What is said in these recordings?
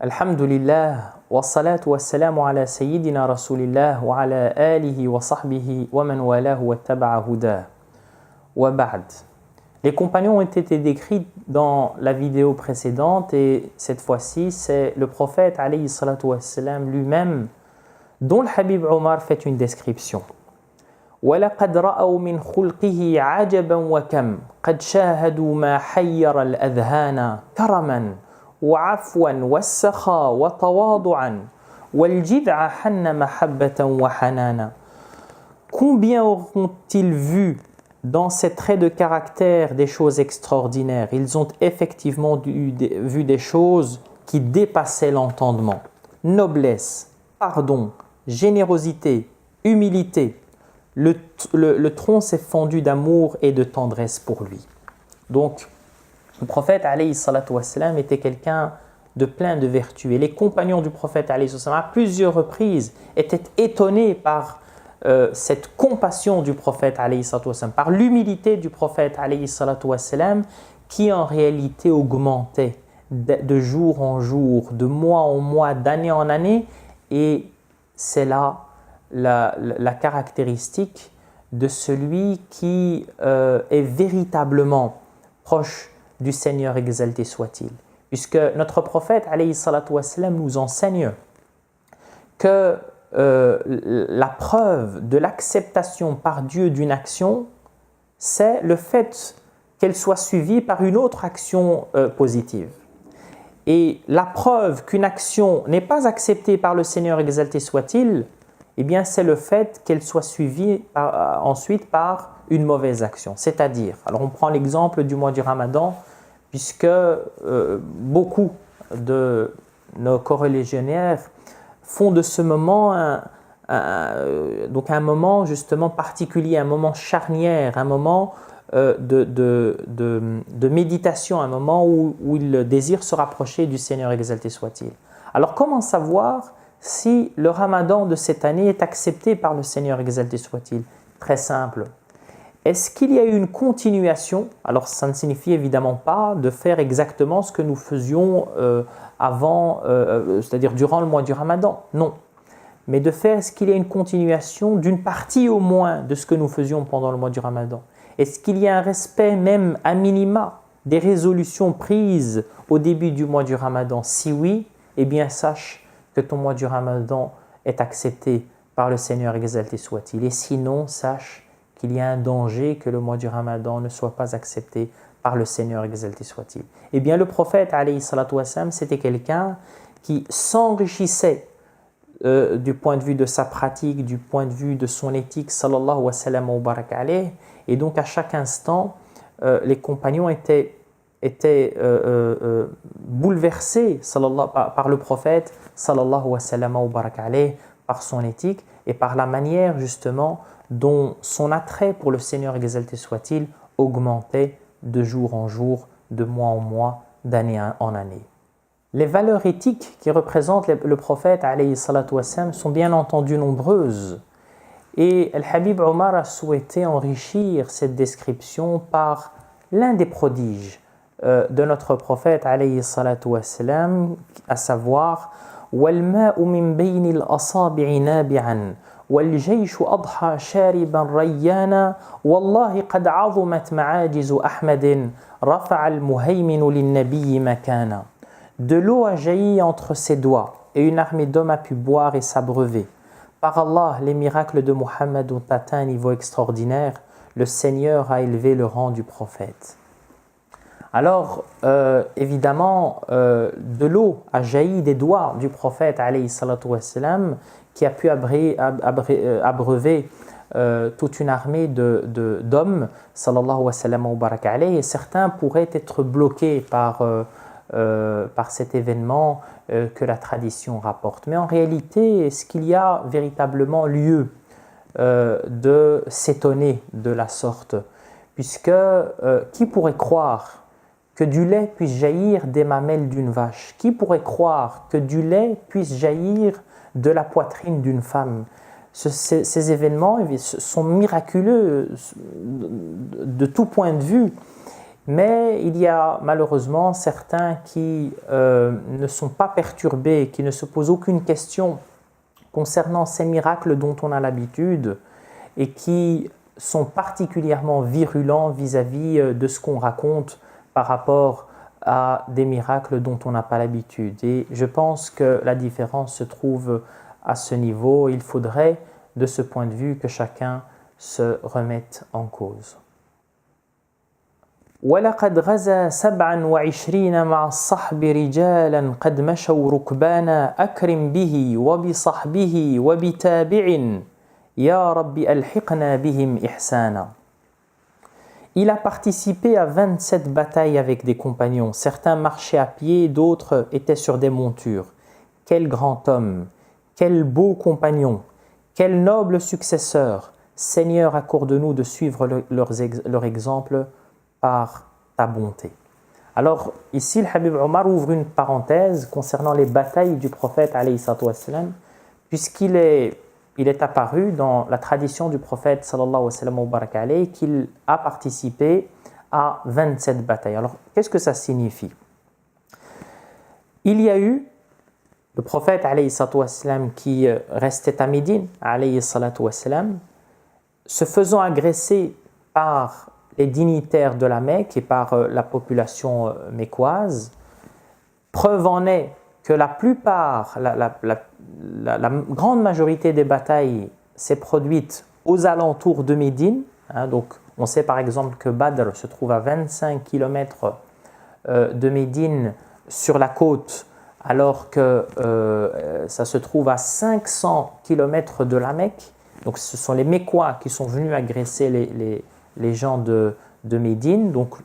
Alhamdulillah, wa salatu wa salamu ala sayyidina rasulillah wa ala alihi wa sahbihi wa man walahu wa taba'a huda. Wa ba'd. Les compagnons ont été décrits dans la vidéo précédente et cette fois-ci c'est le prophète alayhi salatu wa salam lui-même dont le Habib Omar fait une description. وَلَقَدْ رَأَوْا مِنْ خُلْقِهِ عَجَبًا وَكَمْ قَدْ شَاهَدُوا مَا حَيَّرَ الْأَذْهَانَ كَرَمًا وعفوا والسخاء وتواضعا والجذع حن محبة وحنانا. Combien auront-ils vu dans ces traits de caractère des choses extraordinaires? Ils ont effectivement vu des choses qui dépassaient l'entendement. Noblesse, pardon, générosité, humilité. Le tronc s'est fendu d'amour et de tendresse pour lui. Donc, le prophète alayhi salatu wassalam était quelqu'un de plein de vertus. Et les compagnons du prophète alayhi salatu wassalam, à plusieurs reprises, étaient étonnés par cette compassion du prophète alayhi salatu wassalam, par l'humilité du prophète alayhi salatu wassalam, qui en réalité augmentait de jour en jour, de mois en mois, d'année en année. Et c'est là la caractéristique de celui qui est véritablement proche du Seigneur exalté soit-il. Puisque notre prophète alayhi salatu wassalam nous enseigne que la preuve de l'acceptation par Dieu d'une action, c'est le fait qu'elle soit suivie par une autre action positive. Et la preuve qu'une action n'est pas acceptée par le Seigneur exalté soit-il, eh bien c'est le fait qu'elle soit suivie ensuite par une mauvaise action. C'est-à-dire, alors on prend l'exemple du mois du Ramadan, puisque beaucoup de nos coreligionnaires font de ce moment donc un moment justement particulier, un moment charnière, un moment de méditation, un moment où ils désirent se rapprocher du Seigneur exalté soit-il. Alors comment savoir si le Ramadan de cette année est accepté par le Seigneur exalté soit-il? Très simple. Est-ce qu'il y a eu une continuation? Alors ça ne signifie évidemment pas de faire exactement ce que nous faisions avant, c'est-à-dire durant le mois du Ramadan. Non. Mais de faire, est-ce qu'il y a une continuation d'une partie au moins de ce que nous faisions pendant le mois du Ramadan? Est-ce qu'il y a un respect même à minima des résolutions prises au début du mois du Ramadan? Si oui, eh bien sache que ton mois du Ramadan est accepté par le Seigneur exalté soit-il. Et sinon, sache qu'il y a un danger que le mois du Ramadan ne soit pas accepté par le Seigneur exalté soit-il. Eh bien, le prophète, alayhi salatu wassalam, c'était quelqu'un qui s'enrichissait du point de vue de sa pratique, du point de vue de son éthique, sallallahu wa sallam wa baraka alayh. Et donc, à chaque instant, les compagnons étaient bouleversés par le prophète, sallallahu wa sallam wa baraka alayh, par son éthique et par la manière, justement, dont son attrait pour le Seigneur exalté soit-il augmentait de jour en jour, de mois en mois, d'année en année. Les valeurs éthiques qui représentent le prophète alayhi salatu wassalam sont bien entendu nombreuses. Et Al-Habib Omar a souhaité enrichir cette description par l'un des prodiges de notre prophète alayhi salatu wassalam, à savoir « Wal-ma'u min bayni al-asabi'i nabi'an » والجيش أضحى شاربا ريانا والله قد عظمت معاجز أحمد رفع المهيمن للنبي مكانا. De l'eau a jailli entre ses doigts et une armée d'hommes a pu boire et s'abreuver. Par Allah, les miracles de Muhammad ont atteint un niveau extraordinaire. Le Seigneur a élevé le rang du prophète. Alors, évidemment, de l'eau a jailli des doigts du prophète alayhi salatu wassalam, qui a pu abreuver toute une armée d'hommes, sallallahu wa sallam wa baraka alayhi, et certains pourraient être bloqués par cet événement que la tradition rapporte. Mais en réalité, est-ce qu'il y a véritablement lieu de s'étonner de la sorte? Puisque qui pourrait croire que du lait puisse jaillir des mamelles d'une vache? Qui pourrait croire que du lait puisse jaillir de la poitrine d'une femme? Ces événements sont miraculeux de tout point de vue. Mais il y a malheureusement certains qui ne sont pas perturbés, qui ne se posent aucune question concernant ces miracles dont on a l'habitude et qui sont particulièrement virulents vis-à-vis de ce qu'on raconte par rapport à des miracles dont on n'a pas l'habitude. Et je pense que la différence se trouve à ce niveau. Il faudrait, de ce point de vue, que chacun se remette en cause. ولقد غزا 27 مع الصحب رجالا قد مشوا ركبانا أكرم به وبصحبه وبتابع يا رب ألحقنا بهم إحسانا. Il a participé à 27 batailles avec des compagnons. Certains marchaient à pied, d'autres étaient sur des montures. Quel grand homme, quel beau compagnon, quel noble successeur. Seigneur, accorde-nous de suivre leur exemple par ta bonté. Alors, ici, le Habib Omar ouvre une parenthèse concernant les batailles du prophète, alayhi salatu wassalam, puisqu'il est apparu dans la tradition du prophète, sallallahu alayhi wa sallam, wa baraka alayhi, qu'il a participé à 27 batailles. Alors, qu'est-ce que ça signifie? Il y a eu le prophète, alayhi salatu wassalam, qui restait à Médine, alayhi salatu wassalam, se faisant agresser par les dignitaires de la Mecque et par la population mécoise. Preuve en est que la plupart, la grande majorité des batailles s'est produite aux alentours de Médine. Donc, on sait par exemple que Badr se trouve à 25 km de Médine sur la côte, alors que ça se trouve à 500 km de la Mecque. Donc, ce sont les Mécois qui sont venus agresser les gens de Médine, donc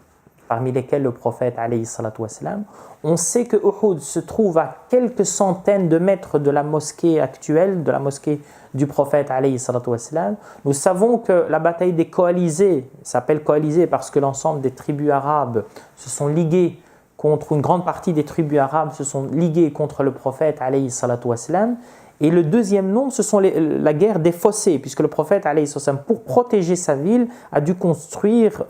parmi lesquels le prophète alayhi salatu wassalam. On sait que Uhud se trouve à quelques centaines de mètres de la mosquée actuelle, de la mosquée du prophète alayhi salatu wassalam. Nous savons que la bataille des coalisés s'appelle coalisée parce que l'ensemble des tribus arabes se sont liguées contre, une grande partie des tribus arabes se sont liguées contre le prophète alayhi salatu wassalam. Et le deuxième nom, ce sont la guerre des fossés, puisque le prophète, alayhi sallam, pour protéger sa ville, a dû construire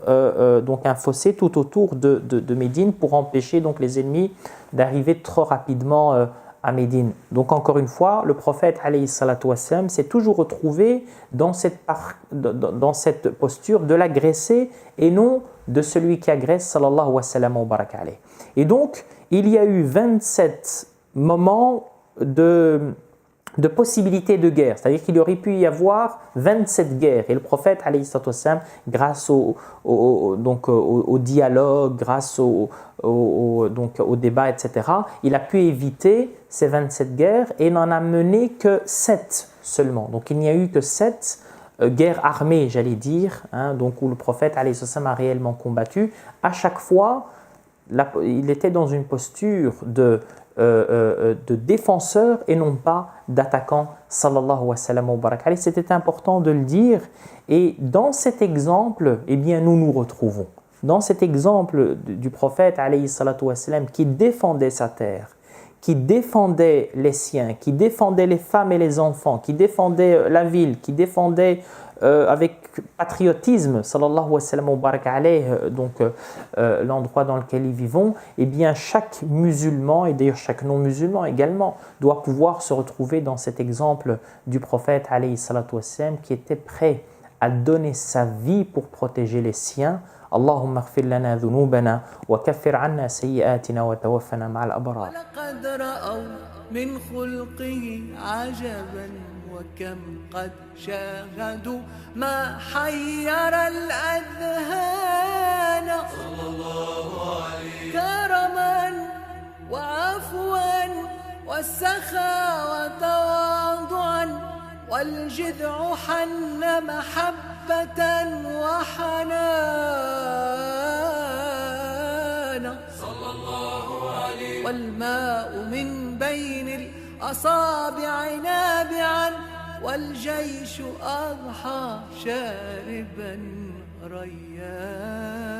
donc un fossé tout autour de Médine pour empêcher donc les ennemis d'arriver trop rapidement à Médine. Donc encore une fois, le prophète, alayhi salatu wassalam, s'est toujours retrouvé dans cette posture de l'agresser et non de celui qui agresse, sallallahu wa sallam wa baraka alayhi. Et donc, il y a eu 27 moments de possibilités de guerre, c'est-à-dire qu'il aurait pu y avoir 27 guerres. Et le prophète, alayhi salatu wassalam, grâce au dialogue, grâce au débat, etc., il a pu éviter ces 27 guerres et n'en a mené que 7 seulement. Donc il n'y a eu que 7 guerres armées, j'allais dire, donc où le prophète, alayhi salatu wassalam, a réellement combattu. À chaque fois, il était dans une posture de défenseur et non pas d'attaquant, sallallahu wa sallam wa baraka alayhi. C'était important de le dire. Et dans cet exemple, eh bien, nous nous retrouvons. Dans cet exemple du prophète, alayhi salatu wa sallam, qui défendait sa terre, qui défendait les siens, qui défendait les femmes et les enfants, qui défendait la ville, qui défendait avec patriotisme, sallallahu wa sallam wa baraka alayhi, l'endroit dans lequel ils vivent, eh bien chaque musulman, et d'ailleurs chaque non-musulman également, doit pouvoir se retrouver dans cet exemple du prophète, alayhi salatu wa sallam, qui était prêt à donner sa vie pour protéger les siens. اللهم اغفر لنا ذنوبنا وكفر عنا سيئاتنا وتوفنا مع الأبرار. ولقد رأوا من خلقه عجبا وكم قد شاهدوا ما حير الأذهان صلى الله عليه كرما وعفوا والسخاء وتواضعا والجذع حن محبة وحنانا صلى الله عليه والماء من بين الأصابع نابعا والجيش أضحى شاربا ريانا